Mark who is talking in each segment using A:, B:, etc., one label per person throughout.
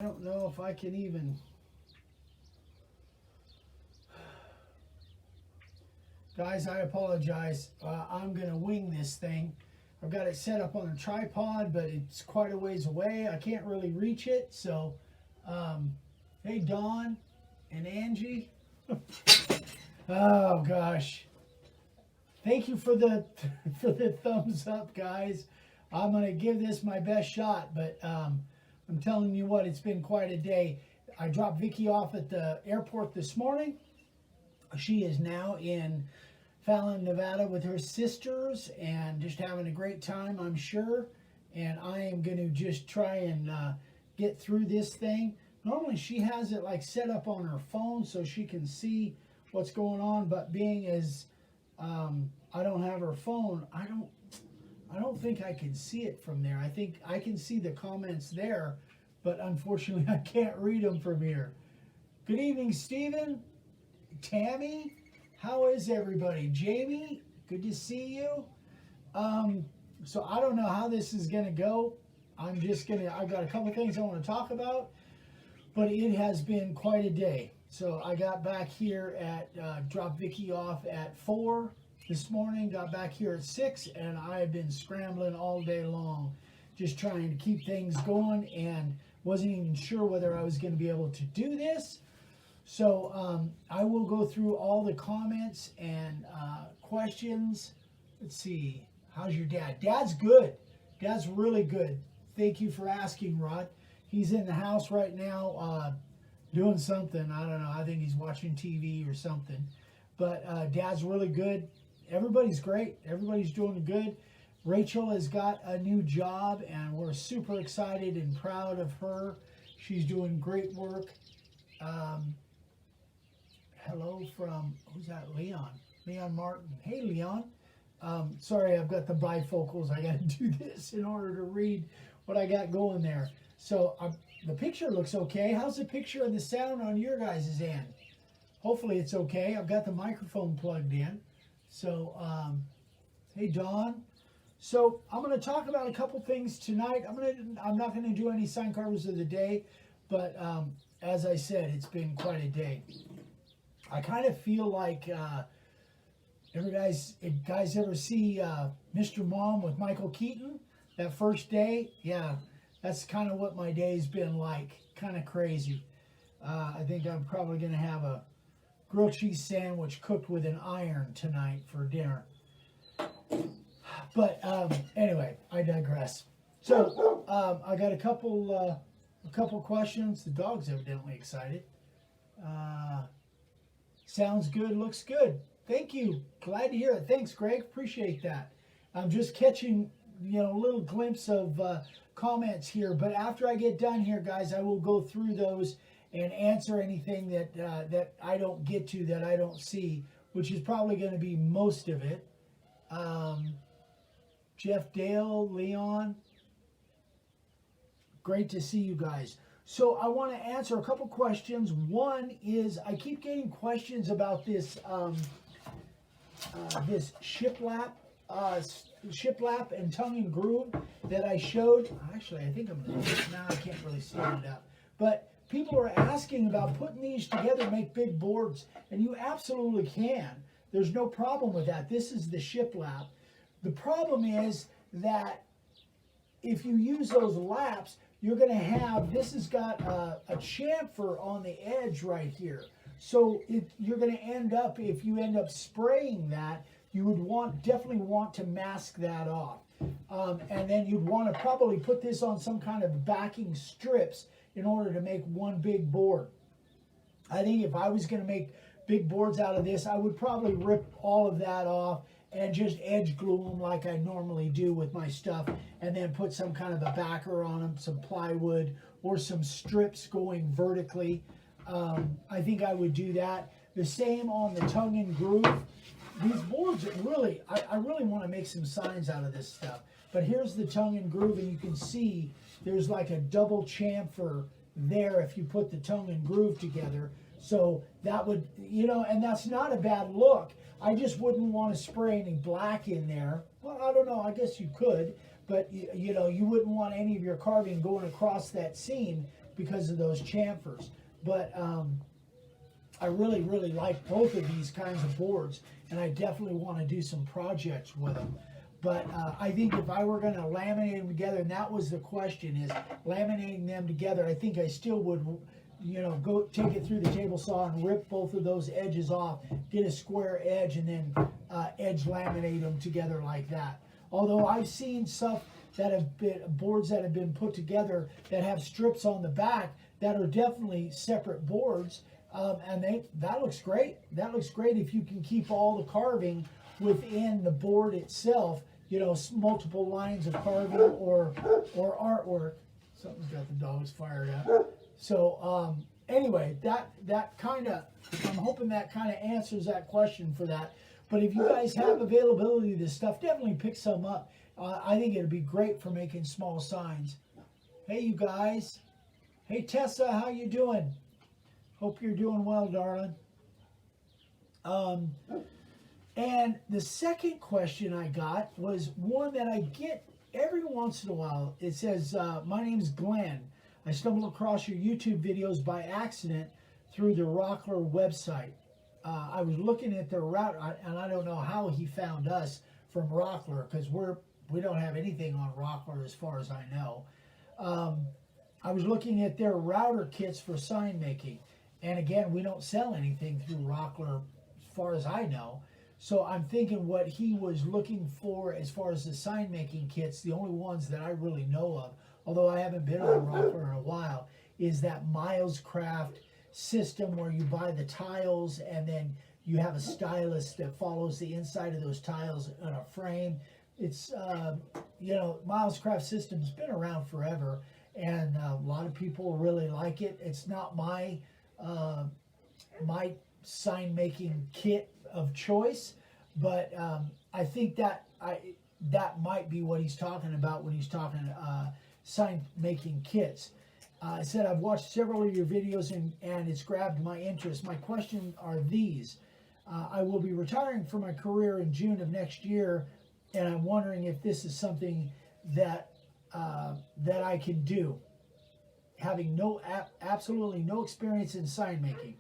A: I don't know if I can even. Guys, I apologize. I'm going to wing this thing. I've got it set up on a tripod, but it's quite a ways away. I can't really reach it. So, hey, Dawn and Angie. Oh, gosh. Thank you for the for the thumbs up, guys. I'm going to give this my best shot, but I'm telling you what, it's been quite a day. I dropped Vicky off at the airport this morning. She is now in Fallon, Nevada with her sisters and just having a great time, I'm sure. And I am going to just try and get through this thing. Normally she has it like set up on her phone so she can see what's going on, but being as I don't have her phone, I don't think I can see it from there. I think I can see the comments there, but unfortunately I can't read them from here. Good evening, Stephen. Tammy, how is everybody? Jamie, good to see you. So I don't know how this is going to go. I've got a couple things I want to talk about, but it has been quite a day. So I got back here at, dropped Vicky off at 4 this morning, got back here at 6, and I've been scrambling all day long, just trying to keep things going, and wasn't even sure whether I was going to be able to do this. So I will go through all the comments and questions. Let's see. How's your dad? Dad's good. Dad's really good. Thank you for asking, Rod. He's in the house right now doing something. I don't know. I think he's watching TV or something. But Dad's really good. Everybody's great. Everybody's doing good. Rachel has got a new job, and we're super excited and proud of her. She's doing great work. Hello from, who's that? Leon. Leon Martin. Hey, Leon. Sorry, I've got the bifocals. I got to do this in order to read what I got going there. So the picture looks okay. How's the picture and the sound on your guys' end? Hopefully it's okay. I've got the microphone plugged in. So, hey, Dawn. So I'm going to talk about a couple things tonight. I'm not going to do any sign carvers of the day, but as I said, it's been quite a day. I kind of feel like, guys ever see Mr. Mom with Michael Keaton? That first day? Yeah, that's kind of what my day's been like. Kind of crazy. I think I'm probably going to have a grilled cheese sandwich cooked with an iron tonight for dinner. But anyway, I digress. So I got a couple questions. The dog's evidently excited. Sounds good, looks good. Thank you. Glad to hear it. Thanks, Greg. Appreciate that. I'm just catching, a little glimpse of comments here. But after I get done here, guys, I will go through those and answer anything that I don't get to, that I don't see, which is probably going to be most of it. Jeff Dale, Leon, great to see you guys. So I want to answer a couple questions. One is, I keep getting questions about this this shiplap and tongue and groove that I showed. Actually, I think now I can't really stand it up. But people are asking about putting these together to make big boards, and you absolutely can. There's no problem with that. This is the shiplap. The problem is that if you use those laps, you're going to have, this has got a chamfer on the edge right here. So you're going to end up, if you end up spraying that, you would definitely want to mask that off. And then you'd want to probably put this on some kind of backing strips in order to make one big board. I think if I was going to make big boards out of this, I would probably rip all of that off and just edge glue them like I normally do with my stuff, and then put some kind of a backer on them, some plywood or some strips going vertically. I think I would do that. The same on the tongue and groove. These boards are really, I really want to make some signs out of this stuff. But here's the tongue and groove, and you can see there's like a double chamfer there if you put the tongue and groove together. So that would, and that's not a bad look. I just wouldn't want to spray any black in there. Well, I don't know, I guess you could, but you wouldn't want any of your carving going across that seam because of those chamfers. But I really, really like both of these kinds of boards, and I definitely want to do some projects with them. But I think if I were going to laminate them together, and that was the question, is laminating them together, I think I still would, you know, go take it through the table saw and rip both of those edges off, get a square edge, and then edge laminate them together like that. Although I've seen stuff that have been, boards that have been put together that have strips on the back that are definitely separate boards, and that looks great. That looks great if you can keep all the carving within the board itself, you know, multiple lines of carving or artwork. Something's got the dogs fired up. So anyway, that kind of, I'm hoping that kind of answers that question for that. But if you guys have availability of this stuff, definitely pick some up. I think it'd be great for making small signs. Hey, you guys. Hey, Tessa, how you doing? Hope you're doing well, darling. And the second question I got was one that I get every once in a while. It says, my name's Glenn. I stumbled across your YouTube videos by accident through the Rockler website. I was looking at their route, and I don't know how he found us from Rockler, because we don't have anything on Rockler as far as I know. I was looking at their router kits for sign making, and again, we don't sell anything through Rockler as far as I know. So I'm thinking what he was looking for as far as the sign making kits, the only ones that I really know of, although I haven't been on Rockler in a while, is that Milescraft system where you buy the tiles and then you have a stylus that follows the inside of those tiles on a frame. It's, you know, Milescraft system's been around forever, and a lot of people really like it. It's not my my sign making kit of choice, but I think that that might be what he's talking about when he's talking sign making kits. I said I've watched several of your videos and it's grabbed my interest. My questions are these. I will be retiring from my career in June of next year, and I'm wondering if this is something that that I can do. Having absolutely no experience in sign making.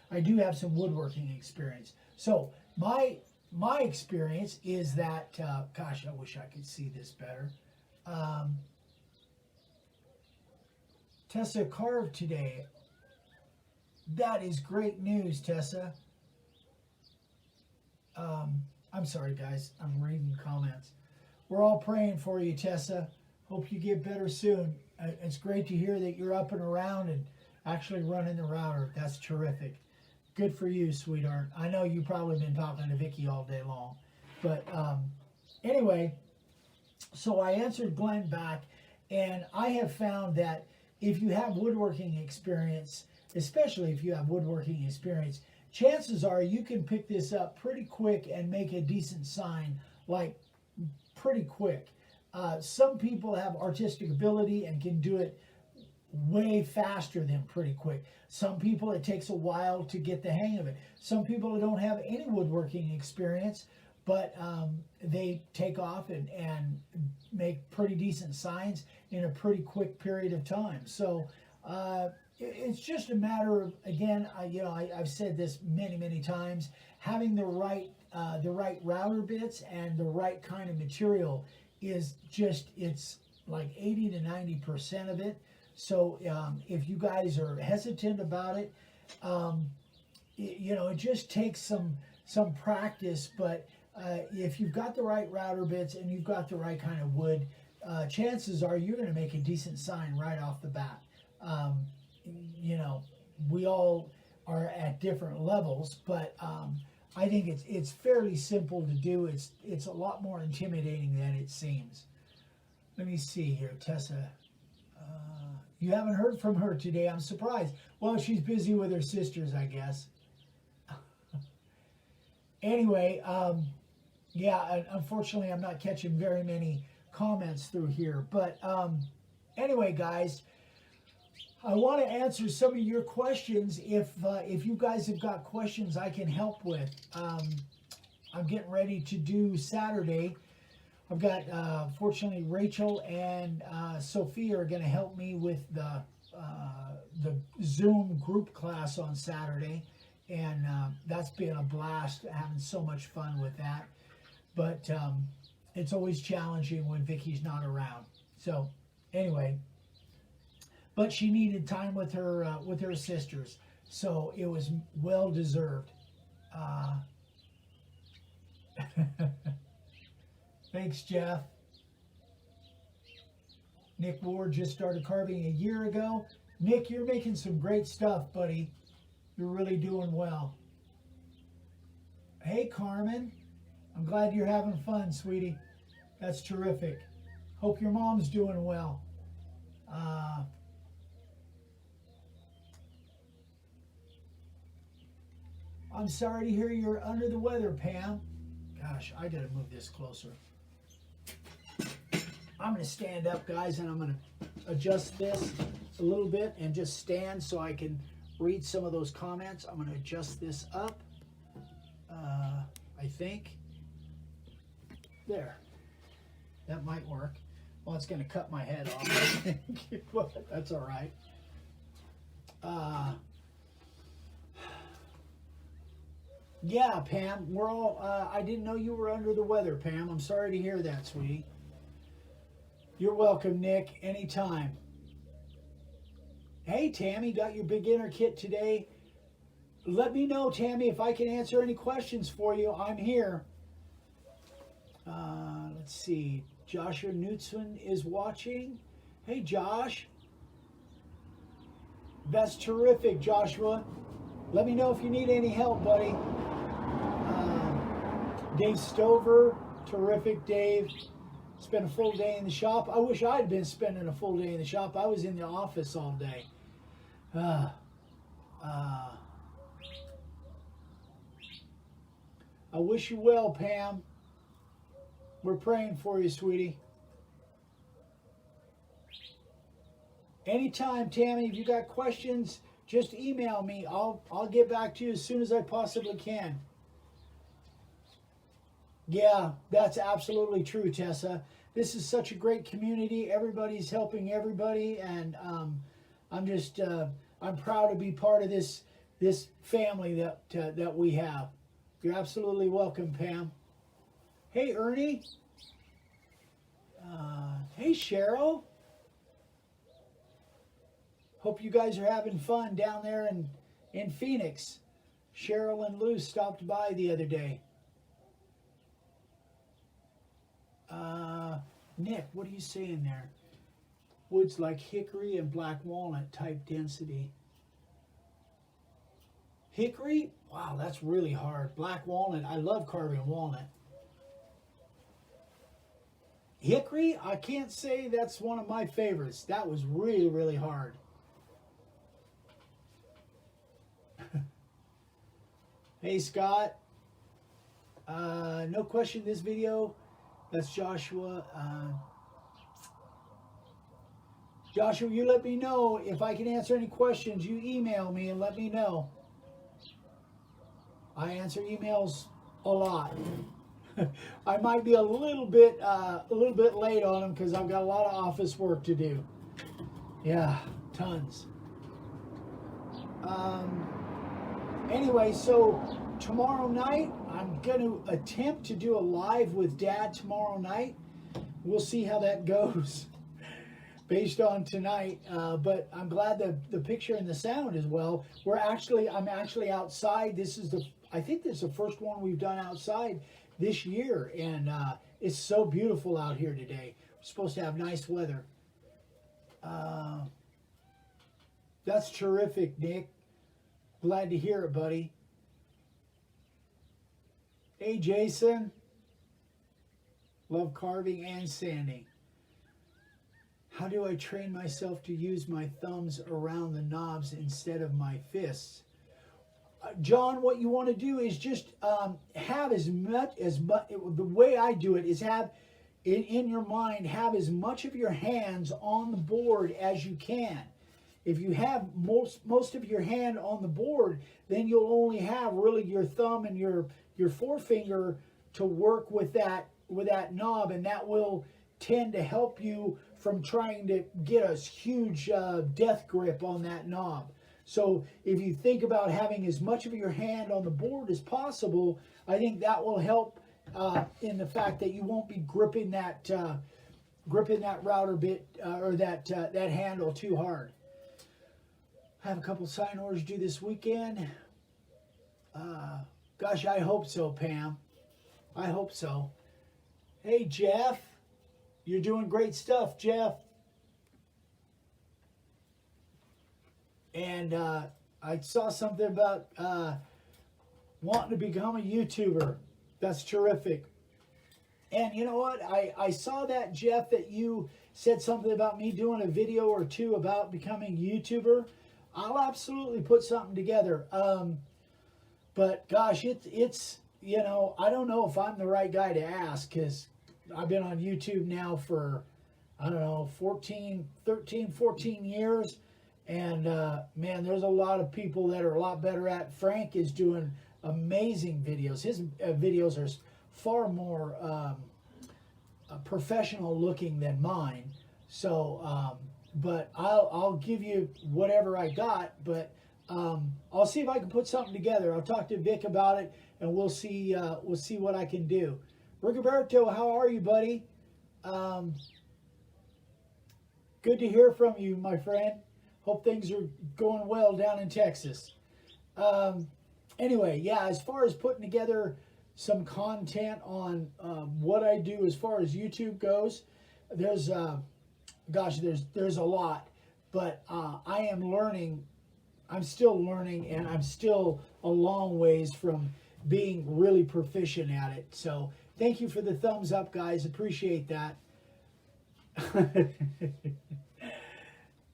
A: I do have some woodworking experience. So my experience is that, gosh, I wish I could see this better. Tessa carved today. That is great news, Tessa. I'm sorry, guys. I'm reading comments. We're all praying for you, Tessa. Hope you get better soon. It's great to hear that you're up and around and actually running the router. That's terrific. Good for you, sweetheart. I know you've probably been talking to Vicky all day long. But anyway, so I answered Glenn back, and I have found that if you have woodworking experience, especially if you have woodworking experience, chances are you can pick this up pretty quick and make a decent sign, like pretty quick. Some people have artistic ability and can do it way faster than pretty quick. Some people, it takes a while to get the hang of it. Some people don't have any woodworking experience, but they take off and make pretty decent signs in a pretty quick period of time. So it's just a matter of, again, I've said this many times, having the right router bits and the right kind of material is just, it's like 80 to 90% of it. So if you guys are hesitant about it, it just takes some practice. But if you've got the right router bits and you've got the right kind of wood, chances are you're going to make a decent sign right off the bat. We all are at different levels, but I think it's fairly simple to do. It's a lot more intimidating than it seems. Let me see here, Tessa. You haven't heard from her today. I'm surprised. Well, she's busy with her sisters, I guess. Anyway, yeah, unfortunately, I'm not catching very many comments through here. But anyway, guys, I want to answer some of your questions. If you guys have got questions I can help with, I'm getting ready to do Saturday. I've got, fortunately, Rachel and Sophia are going to help me with the the Zoom group class on Saturday, and that's been a blast, having so much fun with that. But it's always challenging when Vicky's not around. So anyway, but she needed time with her sisters, so it was well deserved. Thanks, Jeff. Nick Ward just started carving a year ago. Nick, you're making some great stuff, buddy. You're really doing well. Hey, Carmen. I'm glad you're having fun, sweetie. That's terrific. Hope your mom's doing well. I'm sorry to hear you're under the weather, Pam. Gosh, I gotta move this closer. I'm gonna stand up, guys, and I'm gonna adjust this a little bit and just stand so I can read some of those comments. I'm gonna adjust this up, I think. There, that might work. Well, it's gonna cut my head off, I think. Well, that's all right. Yeah, Pam, we're all, I didn't know you were under the weather, Pam. I'm sorry to hear that, sweetie. You're welcome, Nick, anytime. Hey, Tammy, got your beginner kit today. Let me know, Tammy, if I can answer any questions for you. I'm here. Let's see. Joshua Knutson is watching. Hey, Josh. That's terrific, Joshua. Let me know if you need any help, buddy. Dave Stover, terrific, Dave. Spent a full day in the shop. I wish I had been spending a full day in the shop. I was in the office all day. I wish you well, Pam. We're praying for you, sweetie. Anytime, Tammy, if you got questions, just email me. I'll get back to you as soon as I possibly can. Yeah, that's absolutely true, Tessa. This is such a great community. Everybody's helping everybody, and I'm just I'm proud to be part of this family that we have. You're absolutely welcome, Pam. Hey, Ernie. Hey, Cheryl. Hope you guys are having fun down there in Phoenix. Cheryl and Lou stopped by the other day. Nick, what are you saying there? Woods like hickory and black walnut type density. Hickory? Wow, that's really hard. Black walnut, I love carving walnut. Hickory, I can't say that's one of my favorites. That was really, really hard. Hey, Scott. No question this video. That's Joshua. Joshua, you let me know. If I can answer any questions, you email me and let me know. I answer emails a lot. I might be a little bit late on them because I've got a lot of office work to do. Yeah, tons. Anyway, so tomorrow night, I'm going to attempt to do a live with Dad tomorrow night. We'll see how that goes based on tonight. But I'm glad that the picture and the sound as well. I'm actually outside. I think this is the first one we've done outside this year. And it's so beautiful out here today. We're supposed to have nice weather. That's terrific, Nick. Glad to hear it, buddy. Hey, Jason. Love carving and sanding. How do I train myself to use my thumbs around the knobs instead of my fists? John, what you want to do is just have as much, the way I do it is have, in your mind, have as much of your hands on the board as you can. If you have most of your hand on the board, then you'll only have really your thumb and your forefinger to work with that knob, and that will tend to help you from trying to get a huge death grip on that knob. So if you think about having as much of your hand on the board as possible, I think that will help in the fact that you won't be gripping that router bit or that handle too hard. I have a couple sign orders due this weekend. Gosh, I hope so, Pam. I hope so. Hey, Jeff. You're doing great stuff, Jeff. And I saw something about wanting to become a YouTuber. That's terrific. And you know what? I saw that, Jeff, that you said something about me doing a video or two about becoming a YouTuber. I'll absolutely put something together. But gosh, it's you know, I don't know if I'm the right guy to ask, because I've been on YouTube now for, I don't know, 13, 14 years. And man, there's a lot of people that are a lot better at. Frank is doing amazing videos. His videos are far more professional looking than mine. So, but I'll give you whatever I got. But I'll see if I can put something together. I'll talk to Vic about it, and we'll see what I can do. Rigoberto, how are you, buddy? Good to hear from you, my friend. Hope things are going well down in Texas. Anyway, yeah, as far as putting together some content on what I do as far as YouTube goes, there's a lot, but I am learning. I'm still learning, and I'm still a long ways from being really proficient at it. So thank you for the thumbs up, guys. Appreciate that.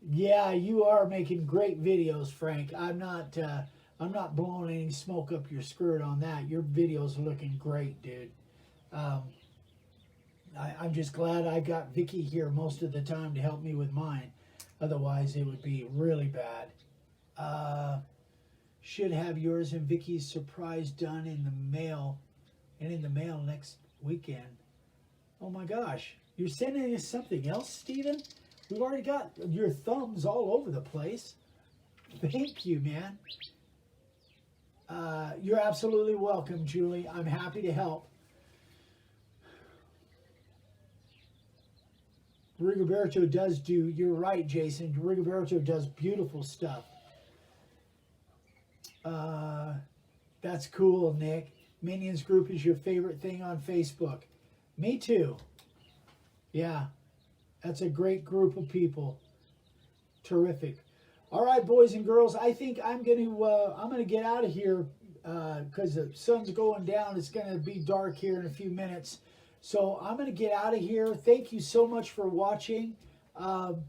A: Yeah, you are making great videos, Frank. I'm not blowing any smoke up your skirt on that. Your videos are looking great, dude. I'm just glad I got Vicky here most of the time to help me with mine. Otherwise, it would be really bad. Should have yours and Vicky's surprise done in the mail, next weekend. Oh my gosh, you're sending us something else, Steven? We've already got your thumbs all over the place. Thank you, man. You're absolutely welcome, Julie. I'm happy to help. Rigoberto does do, you're right, Jason. Rigoberto does beautiful stuff. That's cool, Nick. Minions group is your favorite thing on Facebook. Me too. Yeah, that's a great group of people. Terrific. All right, boys and girls, I think I'm gonna get out of here because the sun's going down. It's gonna be dark here in a few minutes, so I'm gonna get out of here. Thank you so much for watching. Donna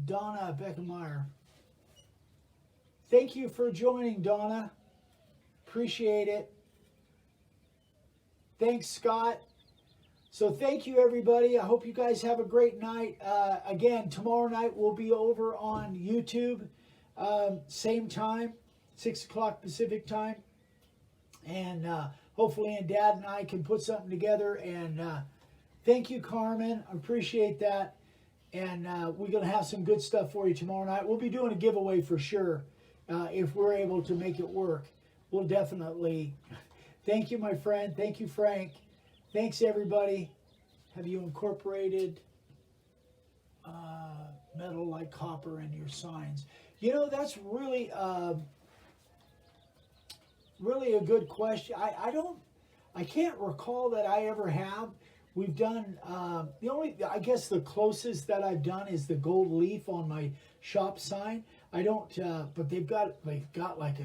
A: Beckemeyer. Thank you for joining, Donna. Appreciate it. Thanks, Scott. So thank you, everybody. I hope you guys have a great night. Again, tomorrow night we'll be over on YouTube. Same time, 6 o'clock Pacific time. And hopefully Dad and I can put something together. And thank you, Carmen. I appreciate that. And we're going to have some good stuff for you tomorrow night. We'll be doing a giveaway for sure. If we're able to make it work, we'll definitely. Thank you, my friend. Thank you, Frank. Thanks, everybody. Have you incorporated metal like copper in your signs? You know, that's really, really a good question. I can't recall that I ever have. We've done, I guess the closest that I've done is the gold leaf on my shop sign. I don't, but they've got like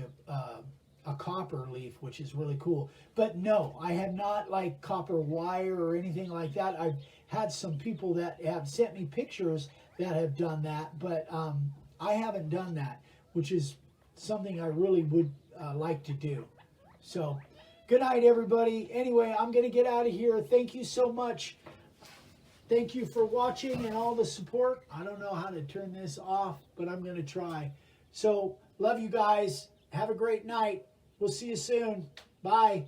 A: a copper leaf, which is really cool. But no, I have not like copper wire or anything like that. I've had some people that have sent me pictures that have done that, but I haven't done that, which is something I really would like to do. So good night, everybody. Anyway, I'm going to get out of here. Thank you so much. Thank you for watching and all the support. I don't know how to turn this off, but I'm going to try. So love you guys. Have a great night. We'll see you soon. Bye.